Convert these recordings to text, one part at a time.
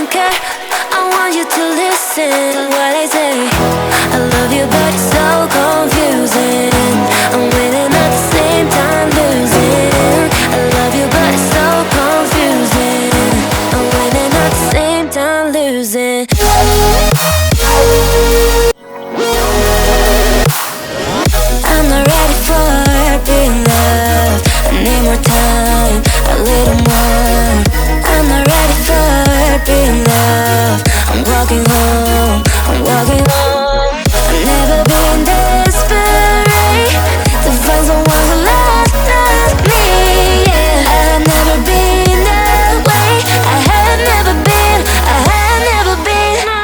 even care. I want you to listen to what I say. I love you, but it's so confusing. I'm winning at the same time losing. I love you, but it's so confusing. I'm winning at the same time losing. I'm not ready for being loved. I need more time, a little more. I'm not ready for being loved. I'm walking home, I'm walking home. I've never been desperate to find someone who loves me, yeah. I've never been that way. I have never been, I have never been, no.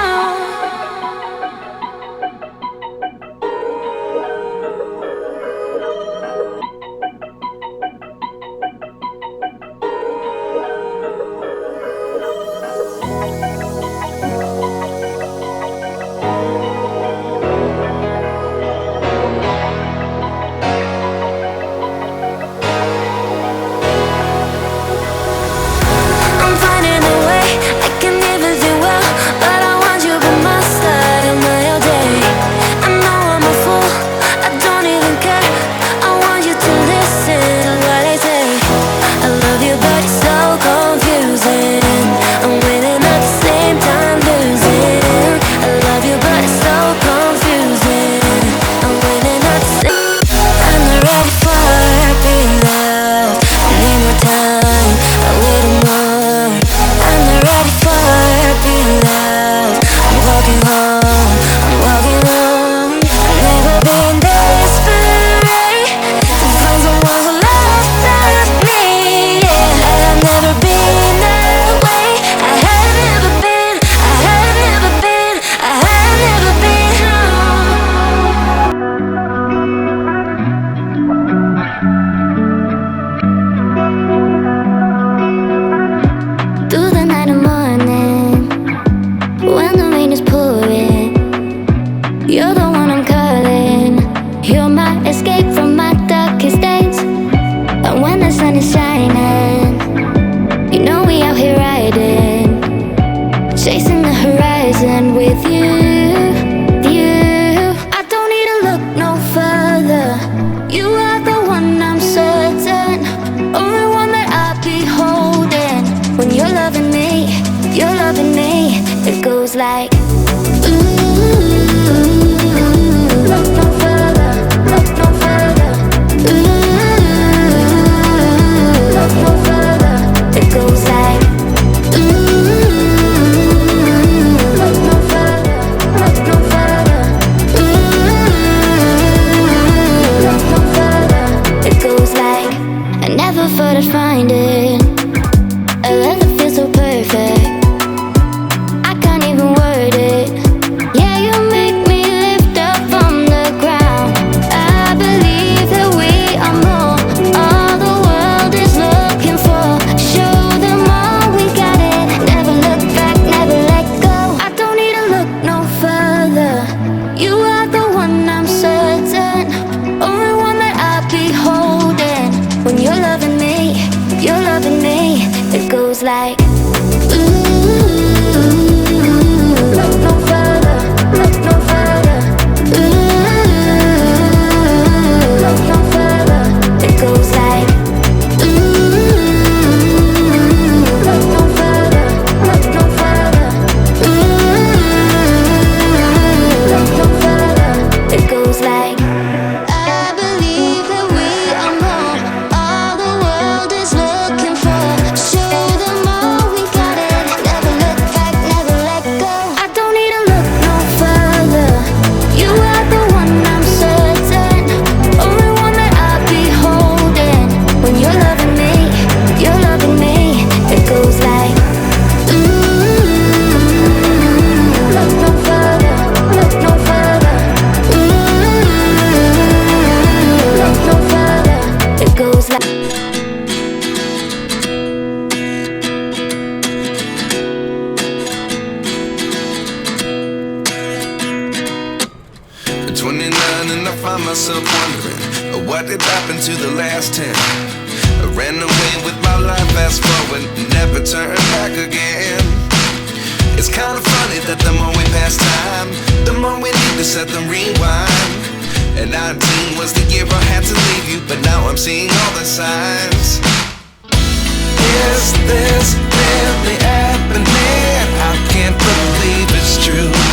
myself wondering what did happen to the last 10. I ran away with my life, fast forward, never turn back again. It's kinda funny that the more we pass time, the more we need to set the rewind. And 19 was the year I had to leave you, but now I'm seeing all the signs. Is this really happening? I can't believe it's true.